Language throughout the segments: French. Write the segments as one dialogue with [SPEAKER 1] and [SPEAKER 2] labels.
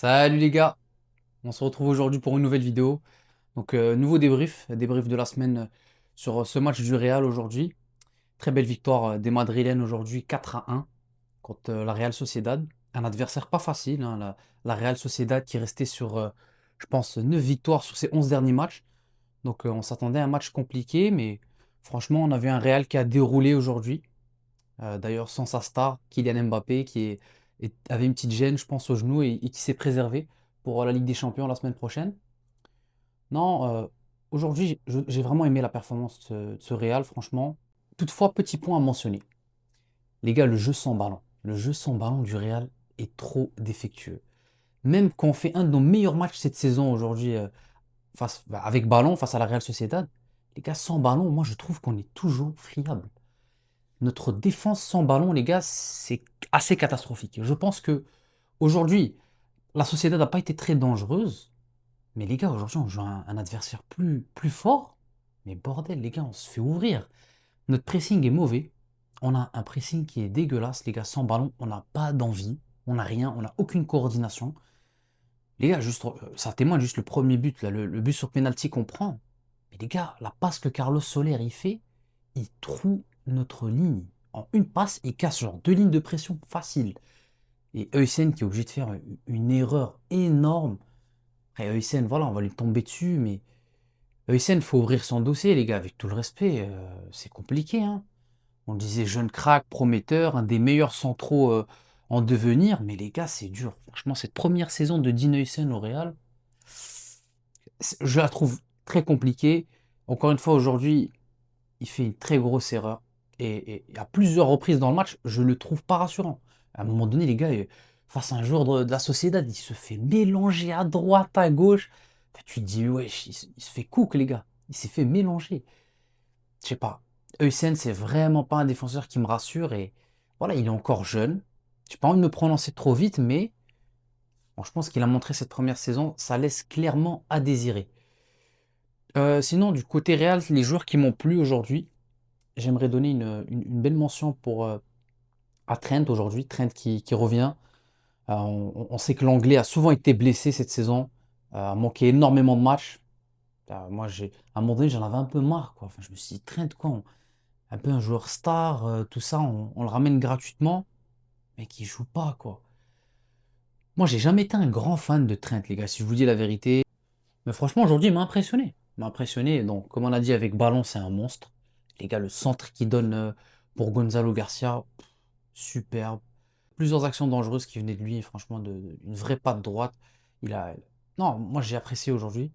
[SPEAKER 1] Salut les gars, on se retrouve aujourd'hui pour une nouvelle vidéo. Donc nouveau débrief de la semaine sur ce match du Real aujourd'hui. Très belle victoire des Madrilènes aujourd'hui 4-1 contre la Real Sociedad. Un adversaire pas facile, hein, la Real Sociedad qui restait sur, je pense, 9 victoires sur ses 11 derniers matchs. Donc on s'attendait à un match compliqué, mais franchement on avait un Real qui a déroulé aujourd'hui. D'ailleurs sans sa star, Kylian Mbappé, avait une petite gêne, je pense, au genou et qui s'est préservé pour la Ligue des Champions la semaine prochaine. Non, aujourd'hui, j'ai vraiment aimé la performance de ce Real, franchement. Toutefois, petit point à mentionner. Les gars, le jeu sans ballon. Le jeu sans ballon du Real est trop défectueux. Même quand on fait un de nos meilleurs matchs cette saison aujourd'hui, avec ballon face à la Real Sociedad, les gars, sans ballon, moi je trouve qu'on est toujours friable. Notre défense sans ballon, les gars, c'est assez catastrophique. Je pense que aujourd'hui, la Sociedad n'a pas été très dangereuse. Mais les gars, aujourd'hui, on joue un adversaire plus fort. Mais bordel, les gars, on se fait ouvrir. Notre pressing est mauvais. On a un pressing qui est dégueulasse, les gars, sans ballon. On n'a pas d'envie. On n'a rien. On n'a aucune coordination. Les gars, juste, ça témoigne juste le premier but, là, le but sur penalty qu'on prend. Mais les gars, la passe que Carlos Soler il fait, il trouve notre ligne. En une passe, il casse genre deux lignes de pression facile. Et Heusen qui est obligé de faire une erreur énorme. Après, Heusen, voilà, on va lui tomber dessus, mais Heusen, faut ouvrir son dossier, les gars, avec tout le respect. C'est compliqué, hein. On disait jeune crack, prometteur, un des meilleurs centraux en devenir, mais les gars, c'est dur. Franchement, cette première saison de Dean Heusen au Real, je la trouve très compliquée. Encore une fois, aujourd'hui, il fait une très grosse erreur. Et à plusieurs reprises dans le match, je le trouve pas rassurant. À un moment donné, les gars, face à un joueur de la Sociedad, il se fait mélanger à droite, à gauche. Enfin, tu te dis, wesh, il se fait cook, les gars. Il s'est fait mélanger. Je sais pas. Heusen, c'est vraiment pas un défenseur qui me rassure. Et voilà, il est encore jeune. J'ai pas envie de me prononcer trop vite, mais bon, je pense qu'il a montré cette première saison, ça laisse clairement à désirer. Sinon, du côté Real, les joueurs qui m'ont plu aujourd'hui, j'aimerais donner une belle mention à Trent aujourd'hui. Trent qui revient. On sait que l'Anglais a souvent été blessé cette saison, a manqué énormément de matchs. Moi, à un moment donné, j'en avais un peu marre, quoi. Enfin, je me suis dit, Trent, quoi, un peu un joueur star, tout ça, on le ramène gratuitement, mais qui joue pas, quoi. Moi, j'ai jamais été un grand fan de Trent, les gars, si je vous dis la vérité. Mais franchement, aujourd'hui, il m'a impressionné. Il m'a impressionné. Donc, comme on a dit avec Ballon, c'est un monstre. Les gars, le centre qu'il donne pour Gonzalo Garcia, superbe. Plusieurs actions dangereuses qui venaient de lui, franchement, une vraie patte droite. Il a... Non, moi j'ai apprécié aujourd'hui.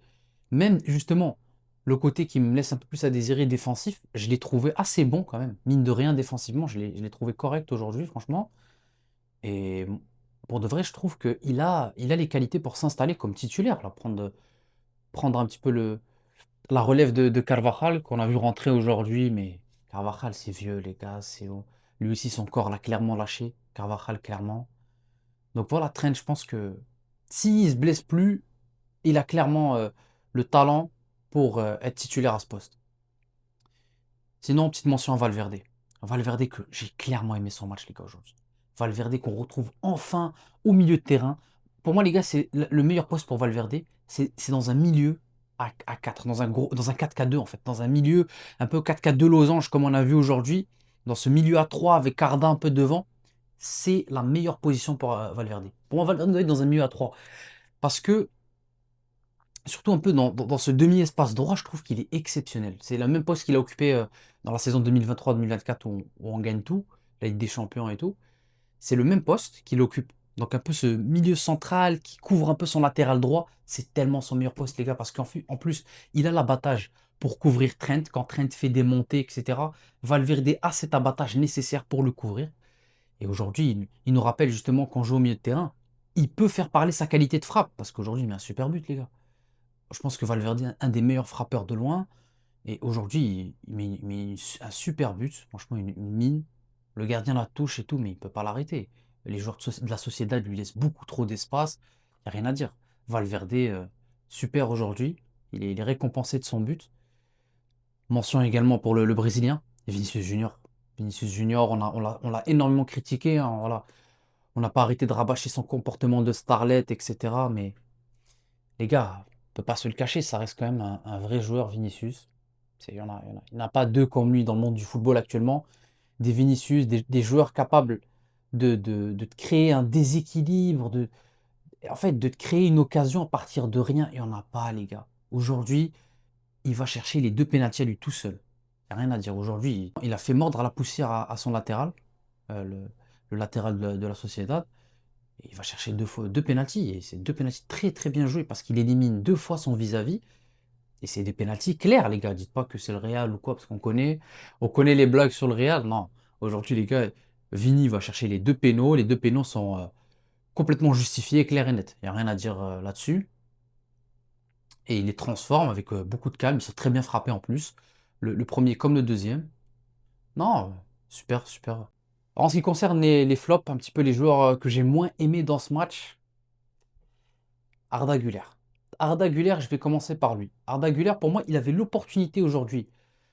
[SPEAKER 1] Même justement, le côté qui me laisse un peu plus à désirer défensif, je l'ai trouvé assez bon quand même. Mine de rien, défensivement, je l'ai trouvé correct aujourd'hui, franchement. Et pour de vrai, je trouve qu'il a les qualités pour s'installer comme titulaire, là, prendre un petit peu la relève de Carvajal, qu'on a vu rentrer aujourd'hui. Mais Carvajal, c'est vieux, les gars. Lui aussi, son corps l'a clairement lâché. Carvajal, clairement. Donc voilà, Trent, je pense que s'il se blesse plus, il a clairement le talent pour être titulaire à ce poste. Sinon, petite mention à Valverde. Valverde que j'ai clairement aimé son match, les gars, aujourd'hui. Valverde qu'on retrouve enfin au milieu de terrain. Pour moi, les gars, c'est le meilleur poste pour Valverde. C'est dans un milieu à 4, dans un 4-4-2 en fait. Dans un milieu un peu 4-4-2 losange comme on a vu aujourd'hui. Dans ce milieu à 3 avec Carda un peu devant. C'est la meilleure position pour Valverde. Pour moi, Valverde doit être dans un milieu à 3. Parce que surtout un peu dans ce demi-espace droit, je trouve qu'il est exceptionnel. C'est le même poste qu'il a occupé dans la saison 2023-2024 où on gagne tout, la Ligue des Champions et tout. C'est le même poste qu'il occupe. Donc un peu ce milieu central qui couvre un peu son latéral droit, c'est tellement son meilleur poste, les gars, parce qu'en plus, il a l'abattage pour couvrir Trent quand Trent fait des montées, etc. Valverde a cet abattage nécessaire pour le couvrir. Et aujourd'hui, il nous rappelle justement qu'on joue au milieu de terrain. Il peut faire parler sa qualité de frappe, parce qu'aujourd'hui, il met un super but, les gars. Je pense que Valverde est un des meilleurs frappeurs de loin. Et aujourd'hui, il met un super but. Franchement, une mine. Le gardien la touche et tout, mais il ne peut pas l'arrêter. Les joueurs de la Sociedad lui laissent beaucoup trop d'espace. Il n'y a rien à dire. Valverde, super aujourd'hui. Il est récompensé de son but. Mention également pour le Brésilien, Vinicius Junior. Vinicius Junior, on l'a énormément critiqué, hein, voilà. On n'a pas arrêté de rabâcher son comportement de starlet, etc. Mais les gars, on peut pas se le cacher, ça reste quand même un vrai joueur, Vinicius. Il n'y en a pas deux comme lui dans le monde du football actuellement. Des Vinicius, des joueurs capables de te créer un déséquilibre, en fait, de te créer une occasion à partir de rien. Il n'y en a pas, les gars. Aujourd'hui, il va chercher les deux pénaltys à lui tout seul. Il n'y a rien à dire. Aujourd'hui, il a fait mordre à la poussière à son latéral, le latéral de la Sociedad. Et il va chercher deux pénaltys. Et c'est deux pénaltys très très bien joués parce qu'il élimine deux fois son vis-à-vis. Et c'est des pénaltys clairs, les gars. Dites pas que c'est le Real ou quoi, parce on connaît les blagues sur le Real. Non. Aujourd'hui, les gars, Vini va chercher les deux pénaux. Les deux pénaux sont complètement justifiés, clairs et nets. Il n'y a rien à dire là-dessus. Et il les transforme avec beaucoup de calme. Il s'est très bien frappé en plus. Le premier comme le deuxième. Non, super, super. En ce qui concerne les flops, un petit peu les joueurs que j'ai moins aimés dans ce match, Arda Güler. Arda Güler, je vais commencer par lui. Arda Güler, pour moi, il avait l'opportunité aujourd'hui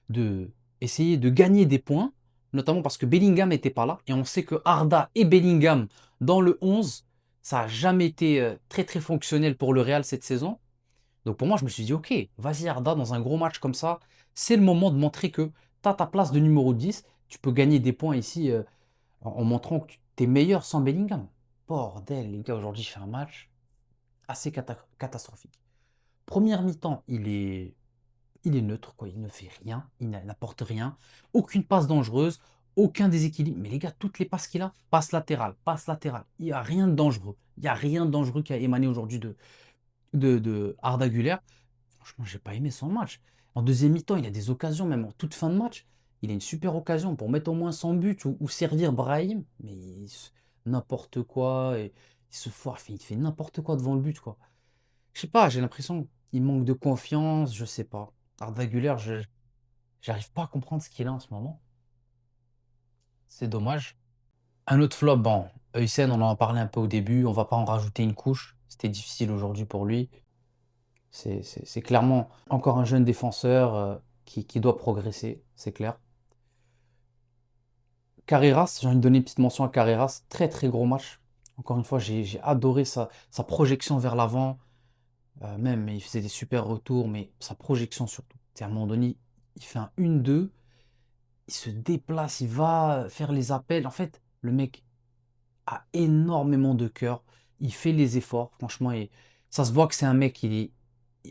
[SPEAKER 1] de essayer de gagner des points, notamment parce que Bellingham n'était pas là. Et on sait que Arda et Bellingham, dans le 11, ça n'a jamais été très très fonctionnel pour le Real cette saison. Donc pour moi, je me suis dit, ok, vas-y Arda, dans un gros match comme ça, c'est le moment de montrer que tu as ta place de numéro 10, tu peux gagner des points ici en montrant que tu es meilleur sans Bellingham. Bordel, les gars, aujourd'hui, je fais un match assez catastrophique. Première mi-temps, il est neutre, quoi. Il ne fait rien, il n'apporte rien, aucune passe dangereuse, aucun déséquilibre. Mais les gars, toutes les passes qu'il a, passe latérale, passe latérale. Il n'y a rien de dangereux. Il n'y a rien de dangereux qui a émané aujourd'hui de Arda Güler. Franchement, j'ai pas aimé son match. En deuxième mi-temps, il a des occasions, même en toute fin de match. Il a une super occasion pour mettre au moins son but ou servir Brahim. Mais n'importe quoi. Et il se foire, il fait n'importe quoi devant le but, quoi. Je sais pas, j'ai l'impression qu'il manque de confiance, je sais pas. Arda Güler, j'arrive pas à comprendre ce qu'il a en ce moment. C'est dommage. Un autre flop, bon, Huysen, on en a parlé un peu au début, on va pas en rajouter une couche. C'était difficile aujourd'hui pour lui. C'est clairement encore un jeune défenseur qui doit progresser, c'est clair. Carreras, j'ai envie de donner une petite mention à Carreras. Très très gros match. Encore une fois, j'ai adoré sa projection vers l'avant. Même, il faisait des super retours, mais sa projection surtout. C'est à un moment donné, il fait un 1-2, il se déplace, il va faire les appels. En fait, le mec a énormément de cœur. Il fait les efforts, franchement. Et ça se voit que c'est un mec,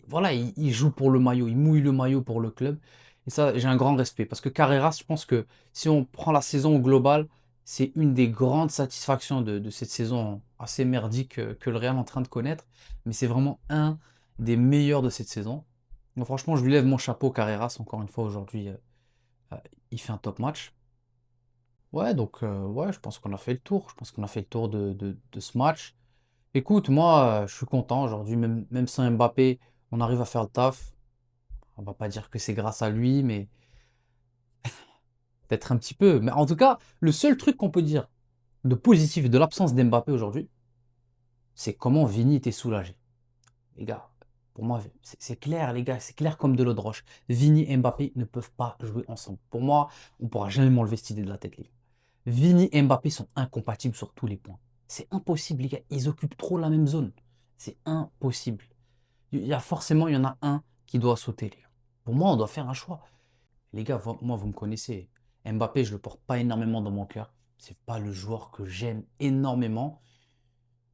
[SPEAKER 1] voilà, il joue pour le maillot, il mouille le maillot pour le club. Et ça, j'ai un grand respect. Parce que Carreras, je pense que si on prend la saison au global, c'est une des grandes satisfactions de cette saison assez merdique que le Real est en train de connaître. Mais c'est vraiment un des meilleurs de cette saison. Donc franchement, je lui lève mon chapeau, Carreras, encore une fois aujourd'hui. Euh, il fait un top match. Ouais, donc ouais, je pense qu'on a fait le tour. Je pense qu'on a fait le tour de ce match. Écoute, moi, je suis content aujourd'hui, même sans Mbappé, on arrive à faire le taf. On va pas dire que c'est grâce à lui, mais peut-être un petit peu. Mais en tout cas, le seul truc qu'on peut dire de positif de l'absence d'Mbappé aujourd'hui, c'est comment Vini était soulagé. Les gars, pour moi, c'est clair, les gars, c'est clair comme de l'eau de roche. Vini et Mbappé ne peuvent pas jouer ensemble. Pour moi, on ne pourra jamais m'enlever cette idée de la tête, les gars. Vini et Mbappé sont incompatibles sur tous les points. C'est impossible, les gars. Ils occupent trop la même zone. C'est impossible. Il y en a un qui doit sauter, les gars. Pour moi, on doit faire un choix. Les gars, moi, vous me connaissez. Mbappé, je ne le porte pas énormément dans mon cœur. C'est pas le joueur que j'aime énormément.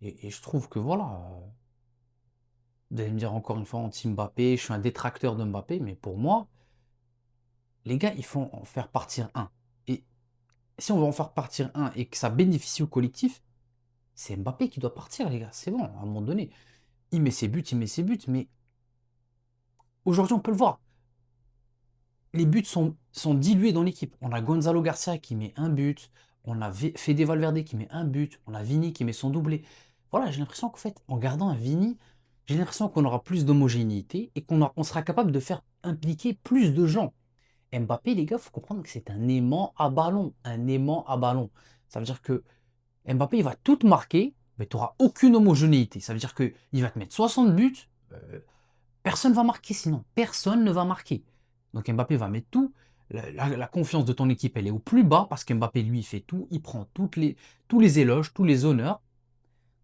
[SPEAKER 1] Et je trouve que voilà. Vous allez me dire encore une fois anti-Mbappé, je suis un détracteur de Mbappé, mais pour moi, les gars, il faut en faire partir un. Et si on veut en faire partir un et que ça bénéficie au collectif, c'est Mbappé qui doit partir, les gars. C'est bon, à un moment donné. Il met ses buts, mais aujourd'hui, on peut le voir. Les buts sont dilués dans l'équipe. On a Gonzalo Garcia qui met un but, on a Fede Valverde qui met un but, on a Vini qui met son doublé. Voilà, j'ai l'impression qu'en fait, en gardant un Vini, j'ai l'impression qu'on aura plus d'homogénéité et on sera capable de faire impliquer plus de gens. Mbappé, les gars, il faut comprendre que c'est un aimant à ballon. Un aimant à ballon. Ça veut dire que Mbappé, il va tout marquer, mais tu n'auras aucune homogénéité. Ça veut dire qu'il va te mettre 60 buts, personne ne va marquer sinon. Personne ne va marquer. Donc Mbappé va mettre tout. La confiance de ton équipe, elle est au plus bas parce qu'Mbappé, lui, il fait tout, il prend tous les éloges, tous les honneurs.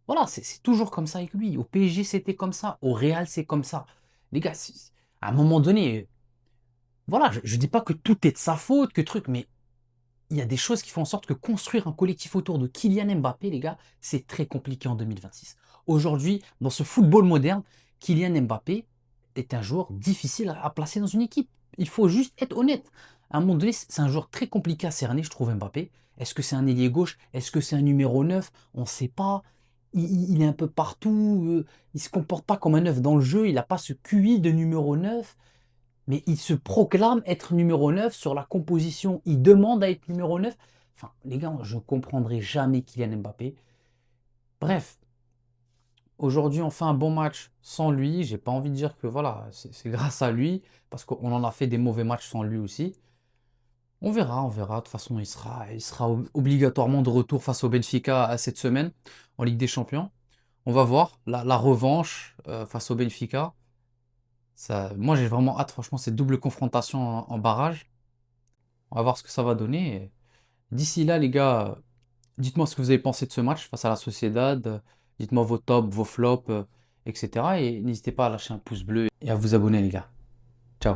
[SPEAKER 1] Voilà, c'est toujours comme ça avec lui. Au PSG, c'était comme ça. Au Real, c'est comme ça. Les gars, à un moment donné, voilà, je ne dis pas que tout est de sa faute, que truc, mais il y a des choses qui font en sorte que construire un collectif autour de Kylian Mbappé, les gars, c'est très compliqué en 2026. Aujourd'hui, dans ce football moderne, Kylian Mbappé est un joueur difficile à placer dans une équipe. Il faut juste être honnête. À un moment donné, c'est un joueur très compliqué à cerner, je trouve, Mbappé. Est-ce que c'est un ailier gauche? Est-ce que c'est un numéro 9? On ne sait pas. Il est un peu partout. Il ne se comporte pas comme un 9 dans le jeu. Il n'a pas ce QI de numéro 9. Mais il se proclame être numéro 9 sur la composition. Il demande à être numéro 9. Enfin, les gars, je ne comprendrai jamais Kylian Mbappé. Bref, aujourd'hui, on fait un bon match sans lui. J'ai pas envie de dire que voilà, c'est grâce à lui, parce qu'on en a fait des mauvais matchs sans lui aussi. On verra, on verra. De toute façon, il sera obligatoirement de retour face au Benfica à cette semaine en Ligue des Champions. On va voir la revanche face au Benfica. Ça, moi, j'ai vraiment hâte, franchement, cette double confrontation en barrage. On va voir ce que ça va donner. D'ici là, les gars, dites-moi ce que vous avez pensé de ce match face à la Sociedad. Dites-moi vos tops, vos flops, etc. Et n'hésitez pas à lâcher un pouce bleu et à vous abonner, les gars. Ciao.